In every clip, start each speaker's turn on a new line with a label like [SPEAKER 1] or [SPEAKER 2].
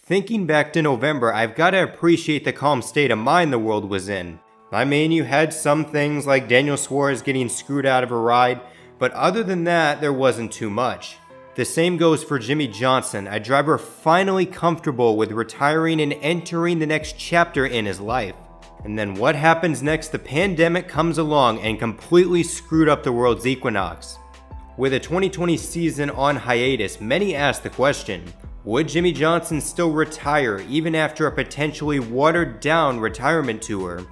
[SPEAKER 1] Thinking back to November, I've got to appreciate the calm state of mind the world was in. I mean, you had some things like Daniel Suarez getting screwed out of a ride, but other than that, there wasn't too much. The same goes for Jimmie Johnson, a driver finally comfortable with retiring and entering the next chapter in his life. And then what happens next? The pandemic comes along and completely screwed up the world's equinox. With a 2020 season on hiatus, many ask the question, would Jimmie Johnson still retire even after a potentially watered down retirement tour?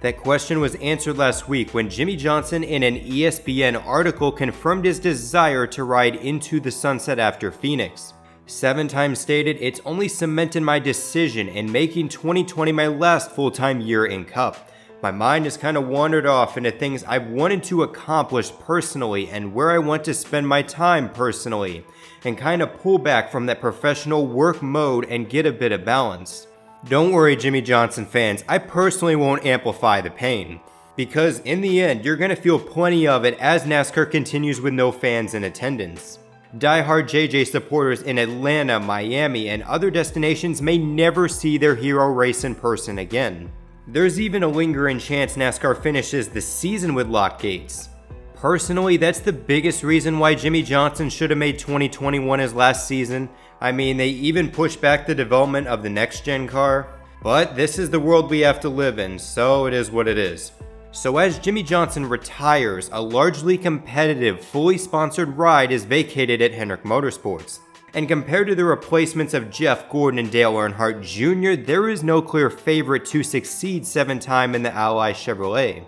[SPEAKER 1] That question was answered last week when Jimmie Johnson in an ESPN article confirmed his desire to ride into the sunset after Phoenix. 7 times stated, "It's only cemented my decision in making 2020 my last full-time year in Cup. My mind has kind of wandered off into things I've wanted to accomplish personally and where I want to spend my time personally, and kind of pull back from that professional work mode and get a bit of balance." Don't worry, Jimmie Johnson fans, I personally won't amplify the pain, because in the end, you're going to feel plenty of it as NASCAR continues with no fans in attendance. Die-hard JJ supporters in Atlanta, Miami, and other destinations may never see their hero race in person again. There's even a lingering chance NASCAR finishes the season with locked gates. Personally, that's the biggest reason why Jimmie Johnson should have made 2021 his last season. I mean, they even pushed back the development of the next-gen car. But this is the world we have to live in, so it is what it is. So as Jimmie Johnson retires, a largely competitive, fully sponsored ride is vacated at Hendrick Motorsports. And compared to the replacements of Jeff Gordon and Dale Earnhardt Jr., there is no clear favorite to succeed 7-time in the Allgaier Chevrolet.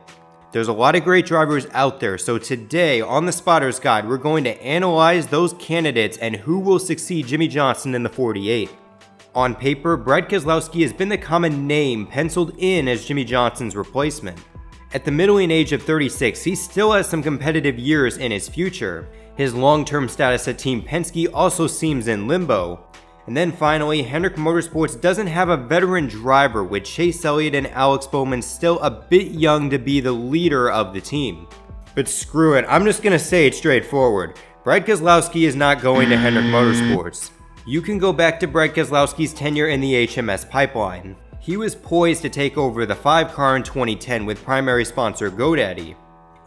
[SPEAKER 1] There's a lot of great drivers out there, so today on the Spotter's Guide, we're going to analyze those candidates and who will succeed Jimmie Johnson in the 48. On paper, Brad Keselowski has been the common name penciled in as Jimmie Johnson's replacement. At the middling age of 36, he still has some competitive years in his future. His long-term status at Team Penske also seems in limbo. And then finally, Hendrick Motorsports doesn't have a veteran driver, with Chase Elliott and Alex Bowman still a bit young to be the leader of the team. But screw it, I'm just gonna say it straightforward. Brad Keselowski is not going to Hendrick Motorsports. You can go back to Brad Keselowski's tenure in the HMS pipeline. He was poised to take over the 5-car in 2010 with primary sponsor GoDaddy.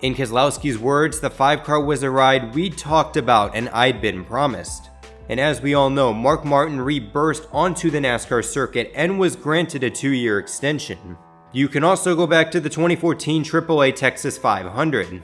[SPEAKER 1] In Keselowski's words, the 5-car was a ride we talked about and I'd been promised. And as we all know, Mark Martin re-burst onto the NASCAR circuit and was granted a 2-year extension. You can also go back to the 2014 AAA Texas 500.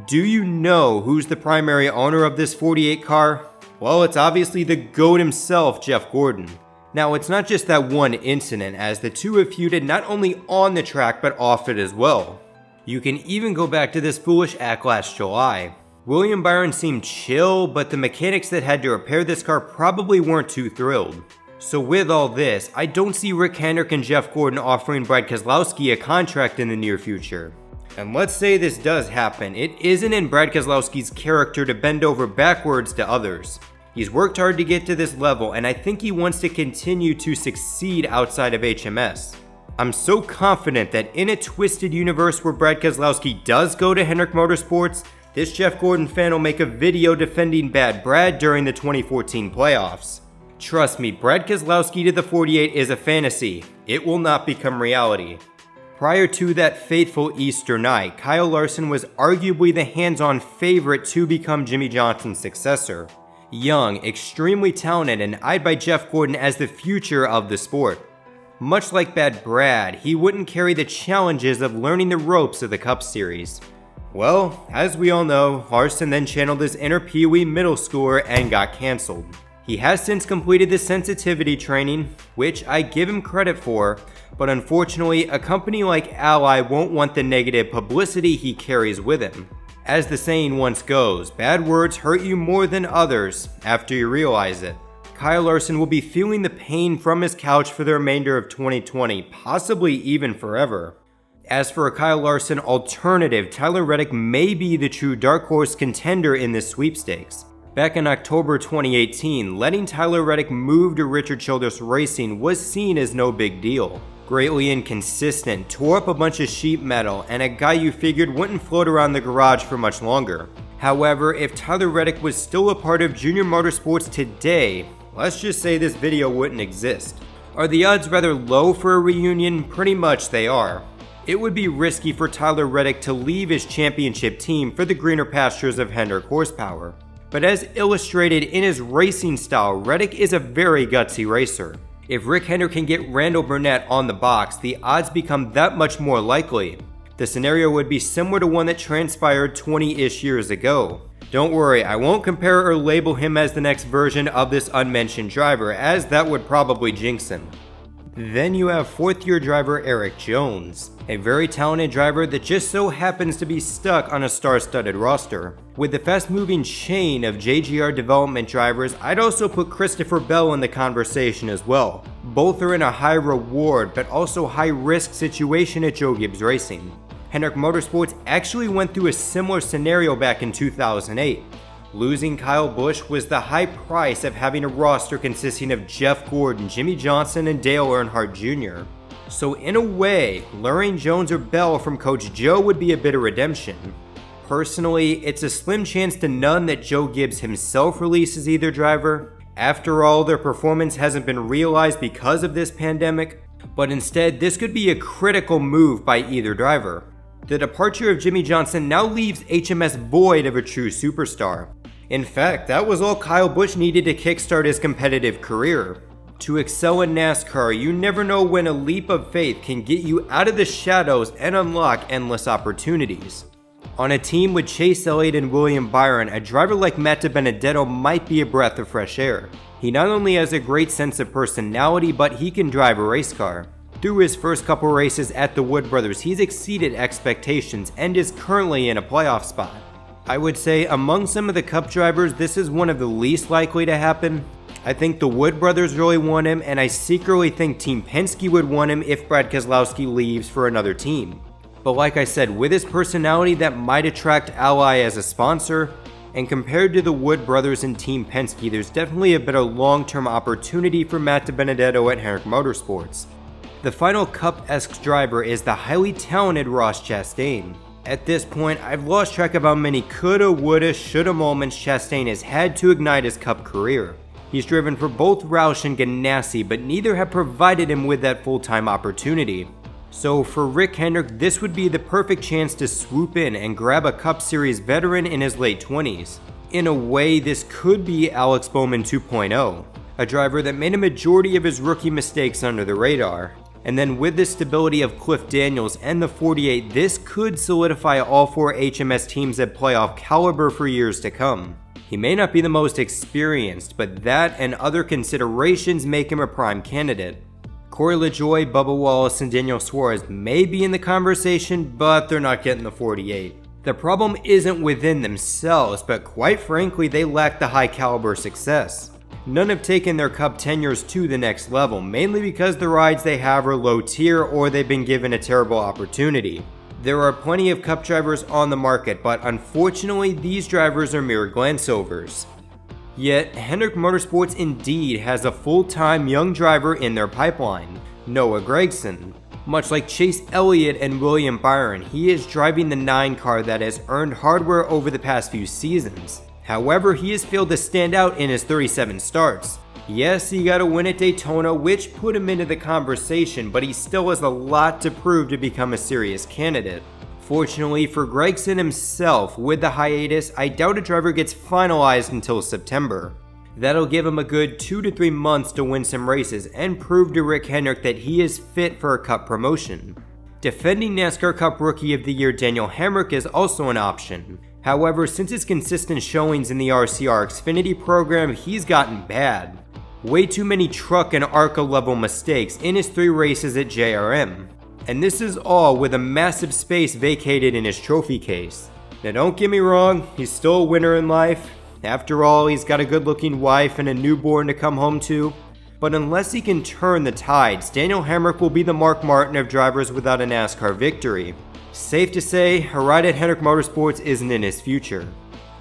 [SPEAKER 1] Do you know who's the primary owner of this 48 car? Well, it's obviously the GOAT himself, Jeff Gordon. Now, it's not just that one incident, as the two have feuded not only on the track but off it as well. You can even go back to this foolish act last July. William Byron seemed chill, but the mechanics that had to repair this car probably weren't too thrilled. So with all this, I don't see Rick Hendrick and Jeff Gordon offering Brad Keselowski a contract in the near future. And let's say this does happen, it isn't in Brad Keselowski's character to bend over backwards to others. He's worked hard to get to this level, and I think he wants to continue to succeed outside of HMS. I'm so confident that in a twisted universe where Brad Keselowski does go to Hendrick Motorsports, this Jeff Gordon fan will make a video defending Bad Brad during the 2014 playoffs. Trust me, Brad Keselowski to the 48 is a fantasy. It will not become reality. Prior to that fateful Easter night, Kyle Larson was arguably the hands-on favorite to become Jimmie Johnson's successor. Young, extremely talented, and eyed by Jeff Gordon as the future of the sport. Much like Bad Brad, he wouldn't carry the challenges of learning the ropes of the Cup Series. Well, as we all know, Larson then channeled his inner Pee-wee middle schooler and got cancelled. He has since completed the sensitivity training, which I give him credit for, but unfortunately, a company like Ally won't want the negative publicity he carries with him. As the saying once goes, bad words hurt you more than others after you realize it. Kyle Larson will be feeling the pain from his couch for the remainder of 2020, possibly even forever. As for a Kyle Larson alternative, Tyler Reddick may be the true dark horse contender in this sweepstakes. Back in October 2018, letting Tyler Reddick move to Richard Childress Racing was seen as no big deal. Greatly inconsistent, tore up a bunch of sheet metal, and a guy you figured wouldn't float around the garage for much longer. However, if Tyler Reddick was still a part of Junior Motorsports today, let's just say this video wouldn't exist. Are the odds rather low for a reunion? Pretty much they are. It would be risky for Tyler Reddick to leave his championship team for the greener pastures of Hendrick Horsepower. But as illustrated in his racing style, Reddick is a very gutsy racer. If Rick Hendrick can get Randall Burnett on the box, the odds become that much more likely. The scenario would be similar to one that transpired 20-ish years ago. Don't worry, I won't compare or label him as the next version of this unmentioned driver, as that would probably jinx him. Then you have fourth-year driver Erik Jones, a very talented driver that just so happens to be stuck on a star-studded roster. With the fast-moving chain of JGR development drivers, I'd also put Christopher Bell in the conversation as well. Both are in a high-reward but also high-risk situation at Gibbs Racing. Hendrick Motorsports actually went through a similar scenario back in 2008. Losing Kyle Busch was the high price of having a roster consisting of Jeff Gordon, Jimmie Johnson, and Dale Earnhardt Jr. So in a way, luring Jones or Bell from Coach Joe would be a bit of redemption. Personally, it's a slim chance to none that Joe Gibbs himself releases either driver. After all, their performance hasn't been realized because of this pandemic, but instead this could be a critical move by either driver. The departure of Jimmie Johnson now leaves HMS void of a true superstar. In fact, that was all Kyle Busch needed to kickstart his competitive career. To excel in NASCAR, you never know when a leap of faith can get you out of the shadows and unlock endless opportunities. On a team with Chase Elliott and William Byron, a driver like Matt DiBenedetto might be a breath of fresh air. He not only has a great sense of personality, but he can drive a race car. Through his first couple races at the Wood Brothers, he's exceeded expectations and is currently in a playoff spot. I would say among some of the Cup drivers, this is one of the least likely to happen. I think the Wood Brothers really want him, and I secretly think Team Penske would want him if Brad Keselowski leaves for another team. But like I said, with his personality, that might attract Allgaier as a sponsor, and compared to the Wood Brothers and Team Penske, there's definitely a better long-term opportunity for Matt DiBenedetto at Hendrick Motorsports. The final Cup-esque driver is the highly talented Ross Chastain. At this point, I've lost track of how many coulda, woulda, shoulda moments Chastain has had to ignite his Cup career. He's driven for both Roush and Ganassi, but neither have provided him with that full-time opportunity. So for Rick Hendrick, this would be the perfect chance to swoop in and grab a Cup Series veteran in his late 20s. In a way, this could be Alex Bowman 2.0, a driver that made a majority of his rookie mistakes under the radar. And then with the stability of Cliff Daniels and the 48, this could solidify all four HMS teams at playoff caliber for years to come. He may not be the most experienced, but that and other considerations make him a prime candidate. Corey LaJoie, Bubba Wallace, and Daniel Suarez may be in the conversation, but they're not getting the 48. The problem isn't within themselves, but quite frankly, they lack the high caliber success. None have taken their Cup tenures to the next level, mainly because the rides they have are low tier or they've been given a terrible opportunity. There are plenty of Cup drivers on the market, but unfortunately these drivers are mere glance-overs. Yet, Hendrick Motorsports indeed has a full-time young driver in their pipeline, Noah Gragson. Much like Chase Elliott and William Byron, he is driving the 9 car that has earned hardware over the past few seasons. However, he has failed to stand out in his 37 starts. Yes, he got a win at Daytona, which put him into the conversation, but he still has a lot to prove to become a serious candidate. Fortunately for Gragson himself, with the hiatus, I doubt a driver gets finalized until September. That'll give him a good 2 to 3 months to win some races and prove to Rick Hendrick that he is fit for a Cup promotion. Defending NASCAR Cup Rookie of the Year Daniel Hemrick is also an option. However, since his consistent showings in the RCR Xfinity program, he's gotten bad. Way too many truck and ARCA level mistakes in his 3 races at JRM. And this is all with a massive space vacated in his trophy case. Now don't get me wrong, he's still a winner in life. After all, he's got a good looking wife and a newborn to come home to. But unless he can turn the tides, Daniel Hemrick will be the Mark Martin of drivers without a NASCAR victory. Safe to say, a ride at Hendrick Motorsports isn't in his future.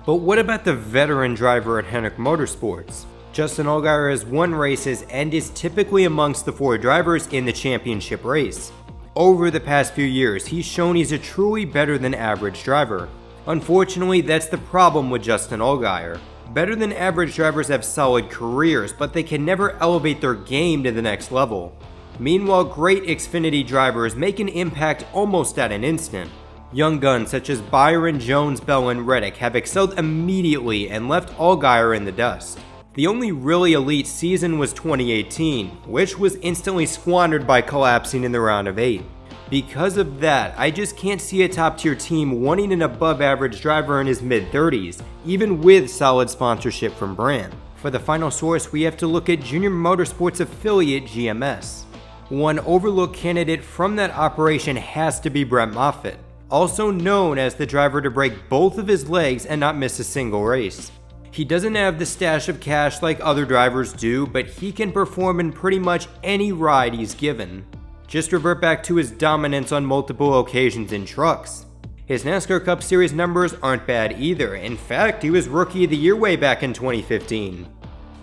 [SPEAKER 1] But what about the veteran driver at Hendrick Motorsports? Justin Allgaier has won races and is typically amongst the 4 drivers in the championship race. Over the past few years, he's shown he's a truly better than average driver. Unfortunately, that's the problem with Justin Allgaier. Better than average drivers have solid careers, but they can never elevate their game to the next level. Meanwhile, great Xfinity drivers make an impact almost at an instant. Young guns such as Byron, Jones, Bell, and Reddick have excelled immediately and left Allgaier in the dust. The only really elite season was 2018, which was instantly squandered by collapsing in the round of 8. Because of that, I just can't see a top-tier team wanting an above-average driver in his mid-30s, even with solid sponsorship from Brand. For the final source, we have to look at Junior Motorsports affiliate GMS. One overlooked candidate from that operation has to be Brett Moffitt, also known as the driver to break both of his legs and not miss a single race. He doesn't have the stash of cash like other drivers do, but he can perform in pretty much any ride he's given. Just revert back to his dominance on multiple occasions in trucks. His NASCAR Cup Series numbers aren't bad either. In fact, he was Rookie of the Year way back in 2015.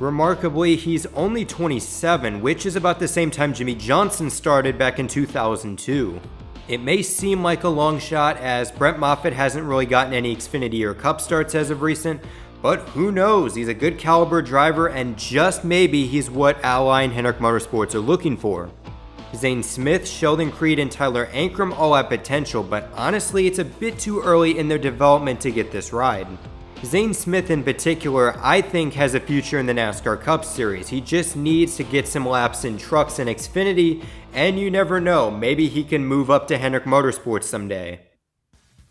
[SPEAKER 1] Remarkably, he's only 27, which is about the same time Jimmie Johnson started back in 2002. It may seem like a long shot as Brett Moffitt hasn't really gotten any Xfinity or Cup starts as of recent, but who knows, he's a good caliber driver and just maybe he's what Allgaier and Hendrick Motorsports are looking for. Zane Smith, Sheldon Creed, and Tyler Ankrum all have potential, but honestly it's a bit too early in their development to get this ride. Zane Smith in particular, I think has a future in the NASCAR Cup Series. He just needs to get some laps in trucks and Xfinity, and you never know, maybe he can move up to Hendrick Motorsports someday.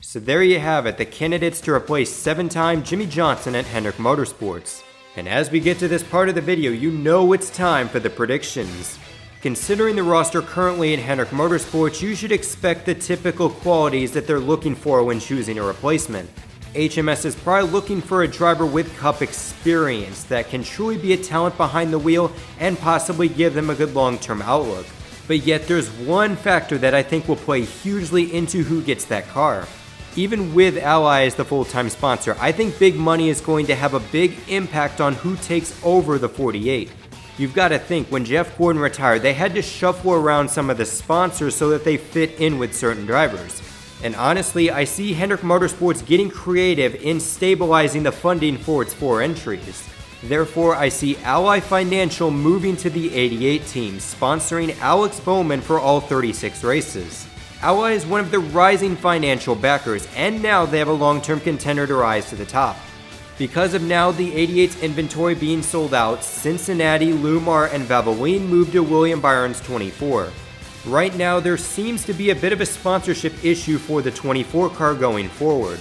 [SPEAKER 1] So there you have it, the candidates to replace 7-time Jimmie Johnson at Hendrick Motorsports. And as we get to this part of the video, you know it's time for the predictions. Considering the roster currently in Hendrick Motorsports, you should expect the typical qualities that they're looking for when choosing a replacement. HMS is probably looking for a driver with Cup experience that can truly be a talent behind the wheel and possibly give them a good long-term outlook. But yet there's one factor that I think will play hugely into who gets that car. Even with Allgaier as the full-time sponsor, I think big money is going to have a big impact on who takes over the 48. You've got to think, when Jeff Gordon retired, they had to shuffle around some of the sponsors so that they fit in with certain drivers. And honestly, I see Hendrick Motorsports getting creative in stabilizing the funding for its 4 entries. Therefore, I see Allgaier Financial moving to the 88 team, sponsoring Alex Bowman for all 36 races. Allgaier is one of the rising financial backers, and now they have a long-term contender to rise to the top. Because of now the 88's inventory being sold out, Cincinnati, Lumar, and Valvoline moved to William Byron's 24. Right now, there seems to be a bit of a sponsorship issue for the 24 car going forward.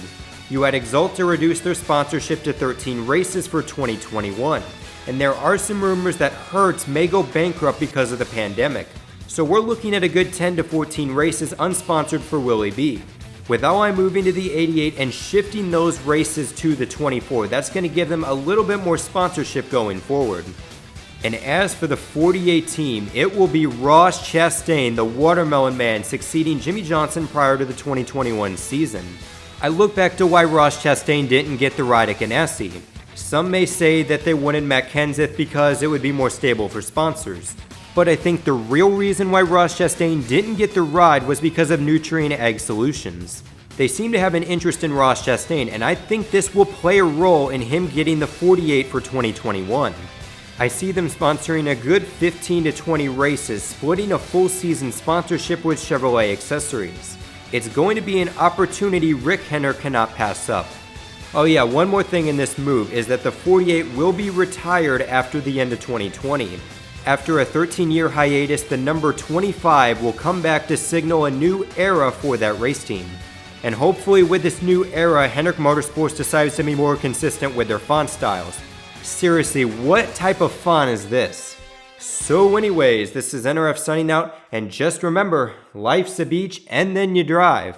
[SPEAKER 1] You had Exalta reduce their sponsorship to 13 races for 2021, and there are some rumors that Hertz may go bankrupt because of the pandemic. So we're looking at a good 10 to 14 races unsponsored for Willie B. With Allgaier moving to the 88 and shifting those races to the 24, that's going to give them a little bit more sponsorship going forward. And as for the 48 team, it will be Ross Chastain, the Watermelon Man, succeeding Jimmie Johnson prior to the 2021 season. I look back to why Ross Chastain didn't get the ride at Ganassi. Some may say that they wanted Matt Kenseth because it would be more stable for sponsors. But I think the real reason why Ross Chastain didn't get the ride was because of Nutrien Ag Solutions. They seem to have an interest in Ross Chastain, and I think this will play a role in him getting the 48 for 2021. I see them sponsoring a good 15 to 20 races, splitting a full season sponsorship with Chevrolet accessories. It's going to be an opportunity Rick Henner cannot pass up. Oh yeah, one more thing in this move is that the 48 will be retired after the end of 2020. After a 13-year hiatus, the number 25 will come back to signal a new era for that race team. And hopefully with this new era, Hendrick Motorsports decides to be more consistent with their font styles. Seriously, what type of font is this? So anyways, this is NRF signing out, and just remember, life's a beach and then you drive.